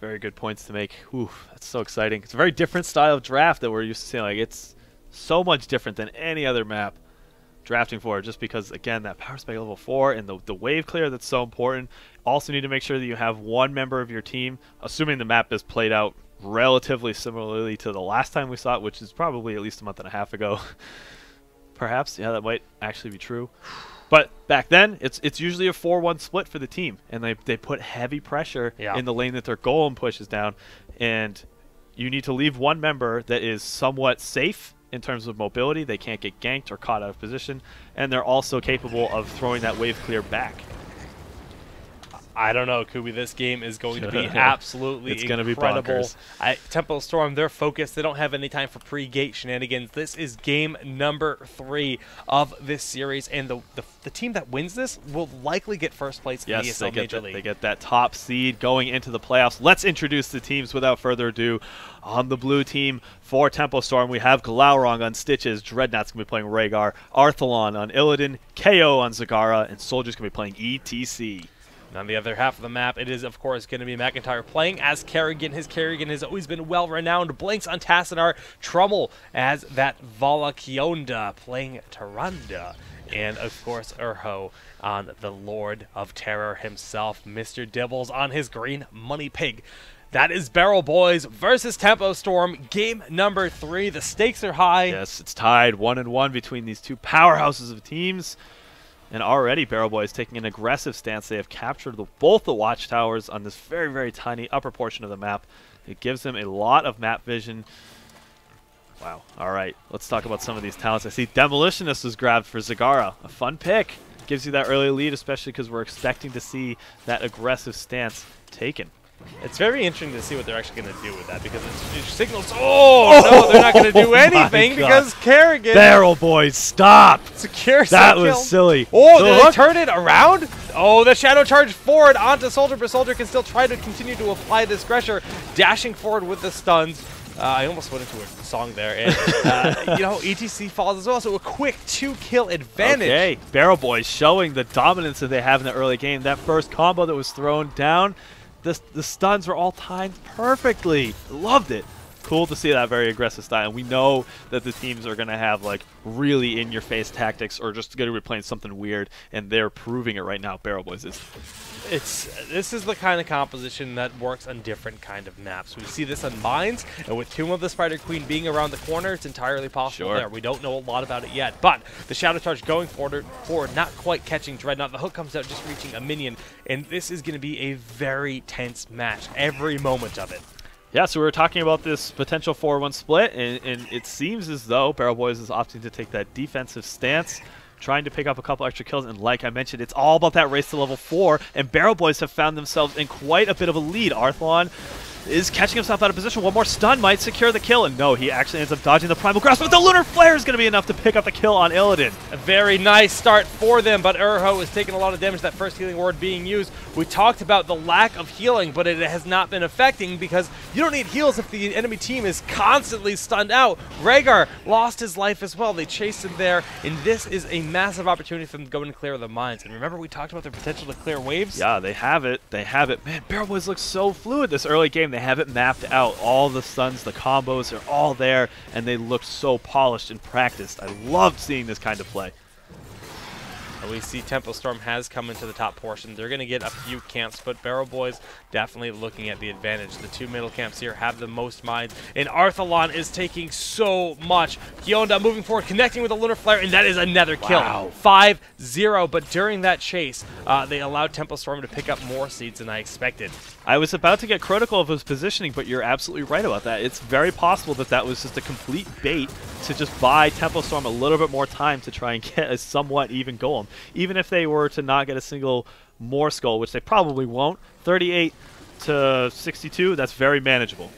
very good points to make. Ooh, that's so exciting. It's a very different style of draft that we're used to seeing. Like, it's so much different than any other map drafting for, just because, again, that power spike level 4 and the wave clear that's so important. Also need to make sure that you have one member of your team, assuming the map is played out relatively similarly to the last time we saw it, which is probably at least a month and a half ago. Perhaps, yeah, that might actually be true. But back then, it's usually a 4-1 split for the team, and they put heavy pressure in the lane that their golem pushes down, and you need to leave one member that is somewhat safe in terms of mobility. They can't get ganked or caught out of position, and they're also capable of throwing that wave clear back. I don't know, Kubi. This game is going to be absolutely it's incredible. Going to be bonkers. Tempo Storm, they're focused. They don't have any time for pre-gate shenanigans. This is game number 3 of this series, and the team that wins this will likely get first place in the ESL Major League. They get that top seed going into the playoffs. Let's introduce the teams without further ado. On the blue team for Tempo Storm, we have Glaurung on Stitches, Dreadnought's going to be playing Rhaegar, Arthalon on Illidan, KO on Zagara, and Soldier's going to be playing ETC. On the other half of the map, it is, of course, going to be McIntyre playing as Kerrigan. His Kerrigan has always been well-renowned. Blanks on Tassadar. Trummel as that Valakionda playing Tyrande. And, of course, Urho on the Lord of Terror himself, Mr. Dibbles on his green money pig. That is BarrelBoys versus Tempo Storm, game number 3. The stakes are high. Yes, it's tied 1-1 between these two powerhouses of teams. And already BarrelBoys taking an aggressive stance. They have captured both the watchtowers on this very, very tiny upper portion of the map. It gives them a lot of map vision. Wow. All right, let's talk about some of these talents. I see Demolitionist was grabbed for Zagara. A fun pick. Gives you that early lead, especially because we're expecting to see that aggressive stance taken. It's very interesting to see what they're actually going to do with that, because it signals, no, they're not going to do anything because Kerrigan. BarrelBoys, stop! Secure that was silly. Oh, did they turn it around? Oh, the Shadow Charge forward onto Soldier, but Soldier can still try to continue to apply this pressure, dashing forward with the stuns. I almost went into a song there, and you know, ETC falls as well, so a quick 2-kill advantage. Okay, BarrelBoys showing the dominance that they have in the early game. That first combo that was thrown down, the stuns were all timed perfectly. Loved it. Cool to see that very aggressive style. And we know that the teams are going to have like really in-your-face tactics, or just going to be playing something weird, and they're proving it right now. BarrelBoys is. This is the kind of composition that works on different kind of maps. We see this on Mines, and with Tomb of the Spider Queen being around the corner, it's entirely possible there. We don't know a lot about it yet, but the Shadow Charge going forward, not quite catching Dreadnought. The hook comes out, just reaching a minion, and this is going to be a very tense match, every moment of it. Yeah, so we were talking about this potential 4-1 split, and it seems as though BarrelBoys is opting to take that defensive stance, trying to pick up a couple extra kills, and like I mentioned, it's all about that race to level 4, and BarrelBoys have found themselves in quite a bit of a lead. Arthalon is catching himself out of position. One more stun might secure the kill, and no, he actually ends up dodging the Primal Grasp, but the Lunar Flare is going to be enough to pick up the kill on Illidan. A very nice start for them, but Urho is taking a lot of damage. That first healing ward being used. We talked about the lack of healing, but it has not been affecting, because you don't need heals if the enemy team is constantly stunned out. Rhaegar lost his life as well. They chased him there, and this is a massive opportunity for them to go and clear the mines. And remember, we talked about their potential to clear waves? Yeah, they have it. They have it. Man, BarrelBoys look so fluid this early game. They have it mapped out. All the stuns, the combos are all there, and they look so polished and practiced. I loved seeing this kind of play. We see Tempo Storm has come into the top portion. They're going to get a few camps, but BarrelBoys definitely looking at the advantage. The two middle camps here have the most mines, and Arthalon is taking so much. Kionda moving forward, connecting with the Lunar Flare, and that is another kill. Wow. 5-0, but during that chase, they allowed Tempo Storm to pick up more seeds than I expected. I was about to get critical of his positioning, but you're absolutely right about that. It's very possible that that was just a complete bait to just buy Tempo Storm a little bit more time to try and get a somewhat even golem. Even if they were to not get a single more skull, which they probably won't, 38 to 62, that's very manageable.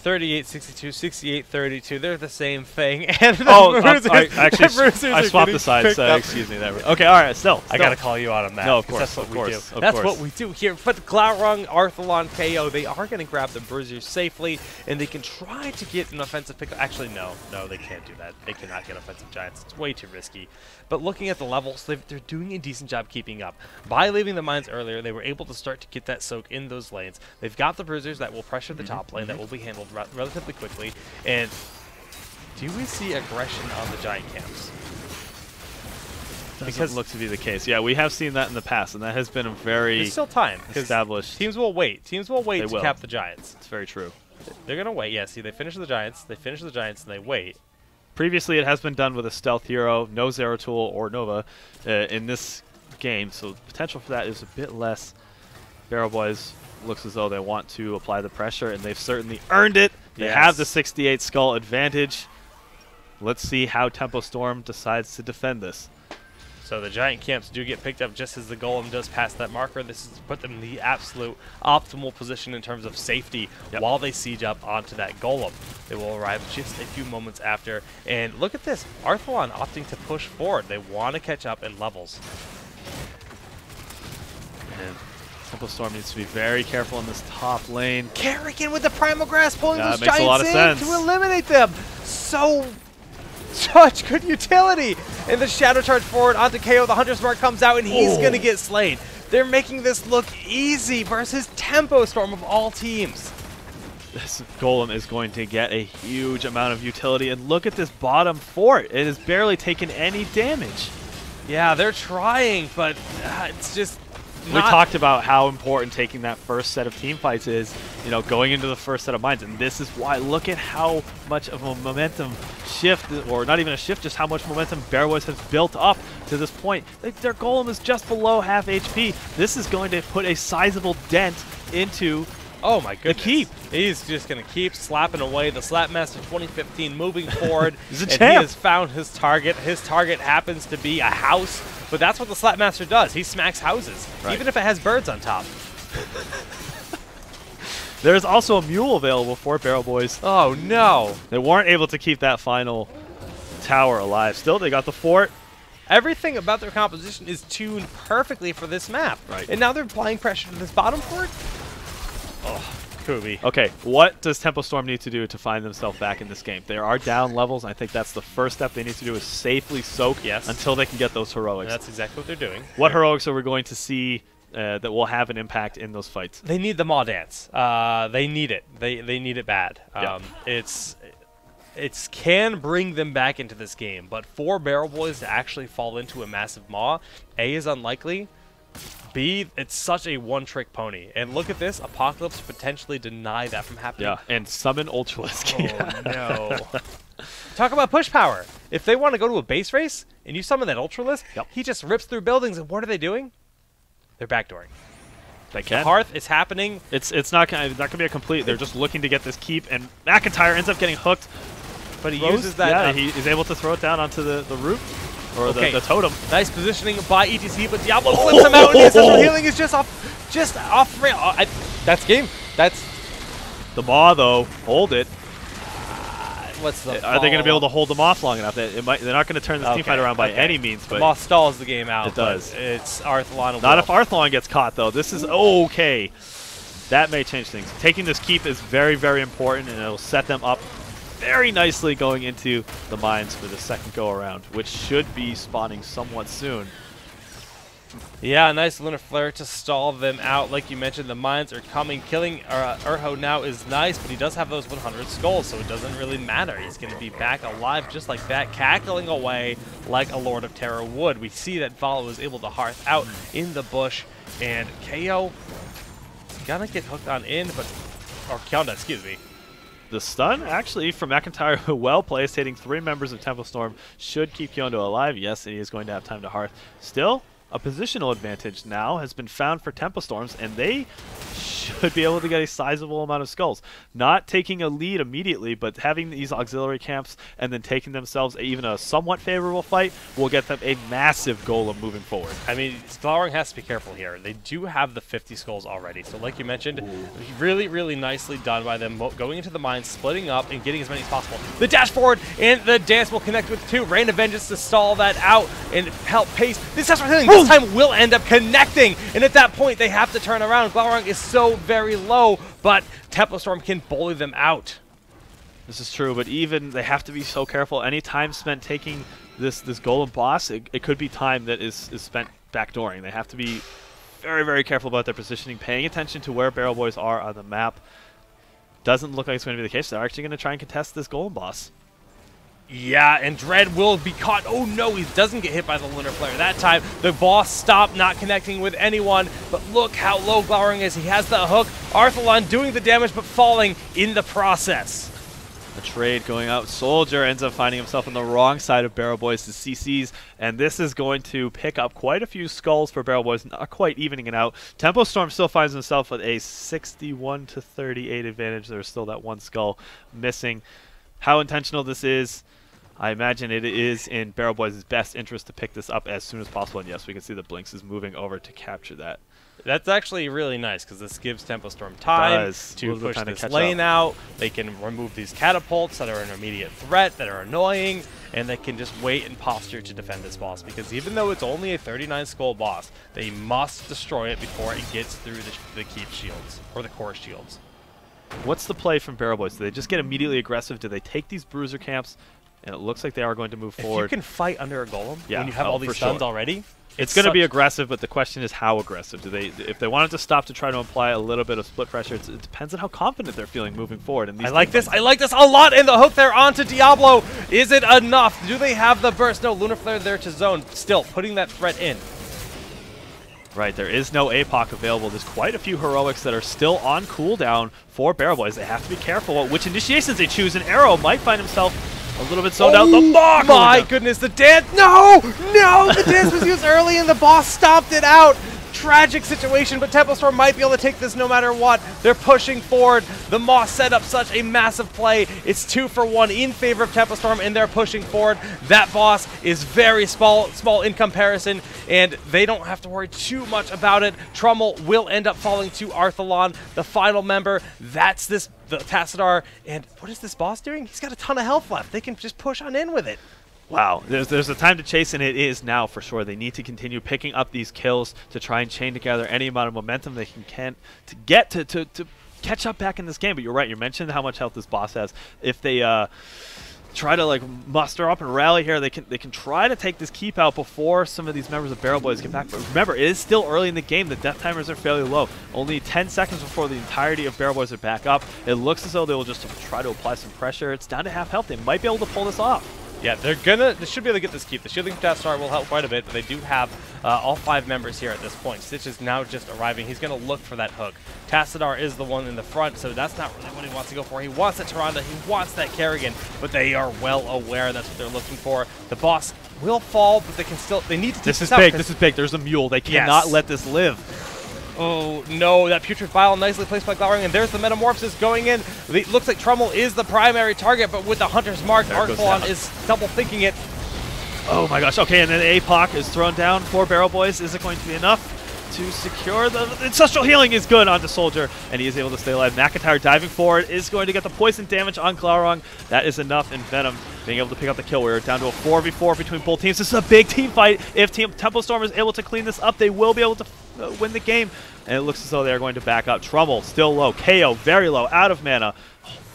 38-62, 68-32. They're the same thing. And the I swapped the sides. Excuse me. Okay, all right. Still, I gotta call you out on that. No, of course, that's what we do. That's what we do here. But Glaurung, Arthalon, KO, they are gonna grab the Bruisers safely, and they can try to get an offensive pick. Actually, no, they can't do that. They cannot get offensive giants. It's way too risky. But looking at the levels, they're doing a decent job keeping up. By leaving the mines earlier, they were able to start to get that soak in those lanes. They've got the Bruisers that will pressure the top lane, that will be handled relatively quickly. And do we see aggression on the giant camps? Because it looks to be the case. Yeah, we have seen that in the past, and that has been a very There's still time, established. Teams will wait. Teams will wait to cap the giants. It's very true. They're going to wait. Yeah, see, they finish the giants, and they wait. Previously, it has been done with a stealth hero, no Zeratul or Nova in this game, so the potential for that is a bit less. BarrelBoys looks as though they want to apply the pressure, and they've certainly earned it. They have the 68 skull advantage. Let's see how Tempo Storm decides to defend this. So the giant camps do get picked up just as the golem does pass that marker. This is to put them in the absolute optimal position in terms of safety while they siege up onto that golem. They will arrive just a few moments after. And look at this, Arthalon opting to push forward. They want to catch up in levels. And Tempo Storm needs to be very careful in this top lane. Kerrigan with the Primal Grass pulling those makes a lot of giants in sense to eliminate them. Such good utility. And the Shadow Charge forward onto KO. The Hunter's Mark comes out, and he's going to get slain. They're making this look easy versus Tempo Storm of all teams. This golem is going to get a huge amount of utility. And look at this bottom fort. It has barely taken any damage. Yeah, they're trying, but it's just we talked about how important taking that first set of team fights is, you know, going into the first set of mines, and this is why. Look at how much of a momentum shift, or not even a shift, just how much momentum BarrelBoys has built up to this point. Their golem is just below half HP. This is going to put a sizable dent into my goodness. the keep. He's just going to keep slapping away. The Slapmaster 2015 moving forward. He's a and champ. He has found his target. His target happens to be a house, but that's what the Slapmaster does. He smacks houses, even if it has birds on top. There's also a mule available for BarrelBoys. Oh, no. They weren't able to keep that final tower alive. Still, they got the fort. Everything about their composition is tuned perfectly for this map. And now they're applying pressure to this bottom fort? Oh, Kubi. Okay, what does Tempo Storm need to do to find themselves back in this game? They are down levels. I think that's the first step they need to do is safely soak until they can get those heroics. And that's exactly what they're doing. What heroics are we going to see that will have an impact in those fights? They need the Maw Dance. They need it. They need it bad. It can bring them back into this game, but for BarrelBoys to actually fall into a massive Maw, A, is unlikely. B, it's such a one-trick pony. And look at this, Apocalypse potentially deny that from happening. Yeah, and summon Ultralisk. Oh, no. Talk about push power. If they want to go to a base race, and you summon that Ultralisk, he just rips through buildings, and what are they doing? They're backdooring. They can. The Hearth is happening. It's not going to be a complete. They're just looking to get this keep, and McIntyre ends up getting hooked. But he uses that. Yeah, he is able to throw it down onto the roof. Or the totem. Nice positioning by ETC, but Diablo flips him out, and the essential healing is just off rail. That's game. That's the Maw, though. Hold it. What's the? Are they going to be able to hold them off long enough? They're not going to turn this team fight around by any means. But the Maw stalls the game out. It does. It's Arthalon. Not if Arthalon gets caught, though. This is okay. That may change things. Taking this keep is very, very important, and it'll set them up very nicely going into the mines for the second go-around, which should be spawning somewhat soon. Yeah, nice Lunar Flare to stall them out. Like you mentioned, the mines are coming. Killing Urho now is nice, but he does have those 100 skulls, so it doesn't really matter. He's going to be back alive just like that, cackling away like a Lord of Terror would. We see that Follow is able to hearth out in the bush, and KO is going to get hooked on in, or Kyonda, excuse me. The stun, actually, from McIntyre, well placed, hitting 3 members of Tempo Storm, should keep Kyondo alive. Yes, and he is going to have time to hearth. Still, a positional advantage now has been found for Tempo Storms, and they should be able to get a sizable amount of skulls. Not taking a lead immediately, but having these auxiliary camps and then taking themselves even a somewhat favorable fight will get them a massive golem moving forward. I mean, Glowering has to be careful here. They do have the 50 skulls already. So like you mentioned, really, really nicely done by them going into the mine, splitting up, and getting as many as possible. The dash forward and the dance will connect with 2. Rain of Vengeance to stall that out and help pace. This time will end up connecting, and at that point they have to turn around. Glowering is so very low, but Tempo Storm can bully them out. This is true, but even they have to be so careful. Any time spent taking this golem boss, it could be time that is spent backdooring. They have to be very, very careful about their positioning, paying attention to where BarrelBoys are on the map. Doesn't look like it's going to be the case. They're actually going to try and contest this golem boss. Yeah, and Dread will be caught. Oh no, he doesn't get hit by the Lunar Flare that time. The boss stopped, not connecting with anyone, but look how low Glowering is. He has the hook. Arthalon doing the damage, but falling in the process. A trade going out. Soldier ends up finding himself on the wrong side of BarrelBoys to CCs, and this is going to pick up quite a few skulls for BarrelBoys, not quite evening it out. Tempo Storm still finds himself with a 61 to 38 advantage. There's still that one skull missing. How intentional this is, I imagine it is in BarrelBoys' best interest to pick this up as soon as possible, and yes, we can see that Blinks is moving over to capture that. That's actually really nice because this gives Tempo Storm time to push this lane out. They can remove these catapults that are an immediate threat, that are annoying, and they can just wait and posture to defend this boss, because even though it's only a 39 skull boss, they must destroy it before it gets through the keep shields, or the core shields. What's the play from BarrelBoys? Do they just get immediately aggressive? Do they take these bruiser camps? And it looks like they are going to move forward. If you can fight under a golem when you have all these stuns already, it's going to be aggressive, but the question is how aggressive. Do they? If they wanted to stop to try to imply a little bit of split pressure, it depends on how confident they're feeling moving forward. And I like this a lot, and the hook there onto Diablo. Is it enough? Do they have the burst? No, Lunar Flare there to zone. Still putting that threat in. Right, there is no APOC available. There's quite a few heroics that are still on cooldown for BarrelBoys. They have to be careful which initiations they choose. An Arrow might find himself a little bit zoned out. Oh my goodness, the dance! No! No! The dance was used early and the boss stomped it out! Tragic situation, but Tempo Storm might be able to take this no matter what. They're pushing forward. The Moss set up such a massive play. It's 2 for 1 in favor of Tempo Storm, and they're pushing forward. That boss is very small in comparison, and they don't have to worry too much about it. Trummel will end up falling to Arthalon, the final member. That's the Tassadar. And what is this boss doing? He's got a ton of health left. They can just push on in with it. Wow, there's a time to chase, and it is now for sure. They need to continue picking up these kills to try and chain together any amount of momentum they can to get to catch up back in this game. But you're right, you mentioned how much health this boss has. If they try to like muster up and rally here, they can try to take this keep out before some of these members of BarrelBoys get back. But remember, it is still early in the game. The death timers are fairly low. Only 10 seconds before the entirety of BarrelBoys are back up. It looks as though they will just try to apply some pressure. It's down to half health. They might be able to pull this off. Yeah, they should be able to get this keep. The shielding Tassadar will help quite a bit, but they do have all 5 members here at this point. Stitch is now just arriving. He's going to look for that hook. Tassadar is the one in the front, so that's not really what he wants to go for. He wants that Tyrande, he wants that Kerrigan, but they are well aware that's what they're looking for. The boss will fall, but they need to take this out. This is big. There's a mule. They cannot let this live. Oh no, that Putrid Bile nicely placed by Glowering, and there's the Metamorphosis going in. It looks like Trummel is the primary target, but with the Hunter's Mark, Arthalon is double thinking it. Oh my gosh, okay, and then APOC is thrown down for BarrelBoys. Is it going to be enough to secure the Ancestral Healing is good onto Soldier, and he is able to stay alive. McIntyre diving forward is going to get the poison damage on Glowering. That is enough, and Venom being able to pick up the kill. We're down to a 4v4 between both teams. This is a big team fight. If Tempo Storm is able to clean this up, they will be able to win the game. And it looks as though they are going to back up. Trummel still low. KO very low, out of mana.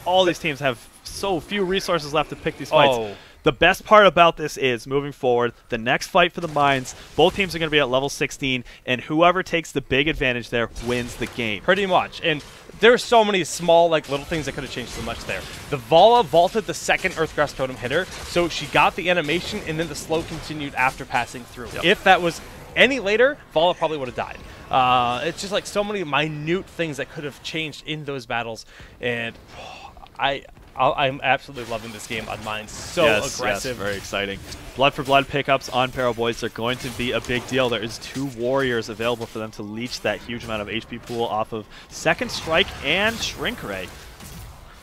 All these teams have so few resources left to pick these fights. The best part about this is, moving forward, the next fight for the mines, both teams are going to be at level 16, and whoever takes the big advantage there wins the game. Pretty much. And there's so many small, little things that could have changed so much there. The Vala vaulted the second Earthgrass Totem hitter, so she got the animation, and then the slow continued after passing through. Yep. If that was any later, Vala probably would have died. It's just so many minute things that could have changed in those battles, and I'm absolutely loving this game on mine. So aggressive. Yes, very exciting. Blood for blood pickups on BarrelBoys are going to be a big deal. There is 2 warriors available for them to leech that huge amount of HP pool off of Second Strike and Shrink Ray.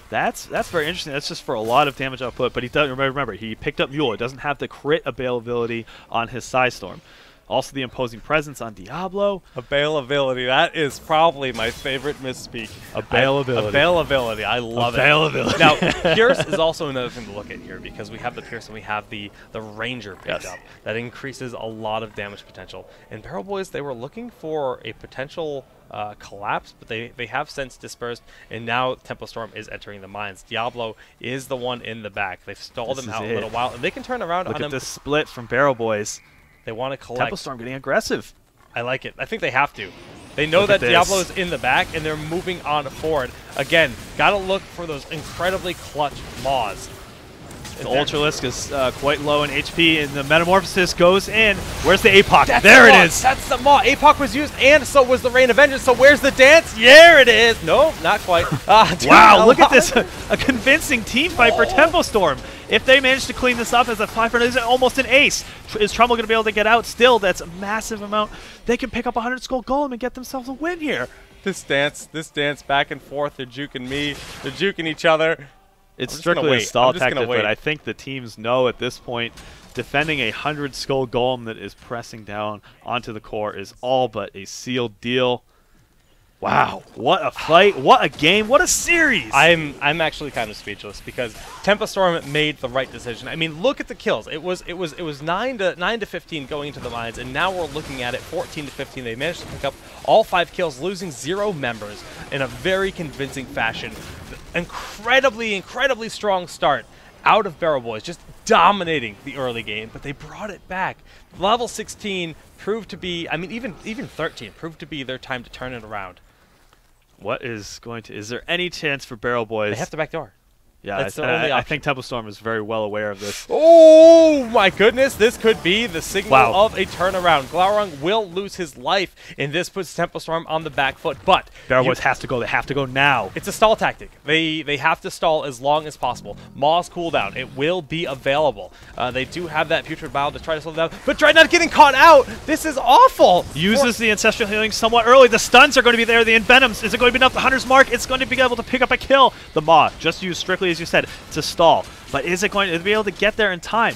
That's very interesting. That's just for a lot of damage output. But he doesn't remember he picked up Mule. It doesn't have the crit availability on his Psystorm. Also the imposing presence on Diablo. Availability. That is probably my favorite misspeak. Availability. Availability. I love Availability. it. Now, Pierce is also another thing to look at here because we have the Pierce and we have the Ranger picked up. That increases a lot of damage potential. In BarrelBoys, they were looking for a potential collapse, but they have since dispersed, and now Tempo Storm is entering the mines. Diablo is the one in the back. They've stalled him out a little while, and they can turn around on him. Look at this split from BarrelBoys. They want to collect. Tempo Storm getting aggressive. I like it. I think they have to. They know that Diablo is in the back, and they're moving on forward. Again, got to look for those incredibly clutch Maws. The Ultralisk is quite low in HP, and the Metamorphosis goes in. Where's the APOC? There it is! That's the Maw. APOC was used, and so was the Rain of Vengeance, so where's the dance? There it is! No, not quite. Wow, look at this. A convincing team fight for Tempo Storm. If they manage to clean this up as a 5 is almost an ace. Is Trumbull going to be able to get out? Still, that's a massive amount. They can pick up 100 Skull Golem and get themselves a win here. This dance back and forth, they're juking me, they're juking each other. It's strictly a stall tactic, but I think the teams know at this point defending a 100 Skull Golem that is pressing down onto the core is all but a sealed deal. Wow, what a fight, what a game, what a series! I'm actually kind of speechless because Tempo Storm made the right decision. I mean, look at the kills. It was 9 to 15 going into the mines, and now we're looking at it 14 to 15. They managed to pick up all 5 kills, losing 0 members in a very convincing fashion. Incredibly strong start out of BarrelBoys, just dominating the early game, but they brought it back. Level 16 proved to be, I mean, even 13 proved to be their time to turn it around. What is going to? Is there any chance for BarrelBoys? They have to backdoor. Yeah, that's their only option. I think Tempo Storm is very well aware of this. Oh my goodness, this could be the signal of a turnaround. Glaurung will lose his life, and this puts Tempo Storm on the back foot. But BarrelBoys has to go. They have to go now. It's a stall tactic. They have to stall as long as possible. Maw's cooldown, it will be available. They do have that Putrid Bile to try to slow them down, but Dreadnought getting caught out. This is awful. Uses the Ancestral Healing somewhat early. The stuns are going to be there. The Envenoms. Is it going to be enough? The Hunter's Mark. It's going to be able to pick up a kill. The Maw just used strictly, as you said, to stall. But is it going to be able to get there in time?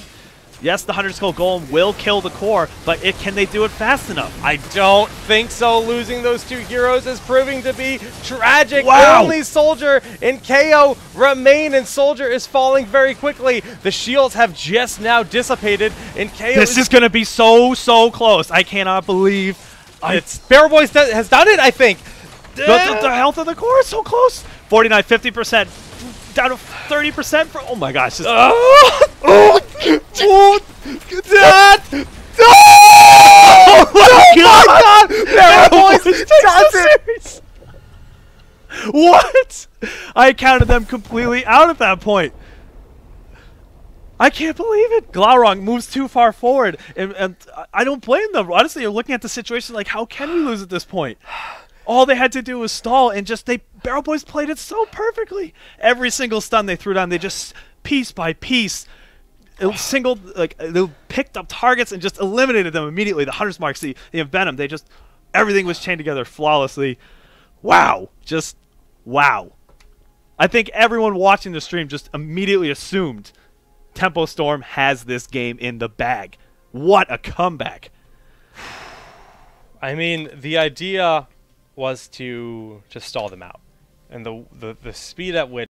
Yes, the 100 Skull Golem will kill the core, but can they do it fast enough? I don't think so. Losing those 2 heroes is proving to be tragic. Wow. Only Soldier and KO remain, and Soldier is falling very quickly. The shields have just now dissipated, and KO This is going to be so close. I cannot believe it's BarrelBoys has done it, I think. The health of the core is so close. 49, 50%. Down to 30% for, oh my gosh. Just, oh my god! BarrelBoys does it! What? I counted them completely out at that point. I can't believe it. Glaurung moves too far forward, and I don't blame them. Honestly, you're looking at the situation like, how can we lose at this point? All they had to do was stall, and BarrelBoys played it so perfectly. Every single stun they threw down, they just piece by piece, they picked up targets and just eliminated them immediately. The Hunter's Marks, the Envenom, everything was chained together flawlessly. Wow, just wow. I think everyone watching the stream just immediately assumed Tempo Storm has this game in the bag. What a comeback. I mean, the idea was to stall them out. And the speed at which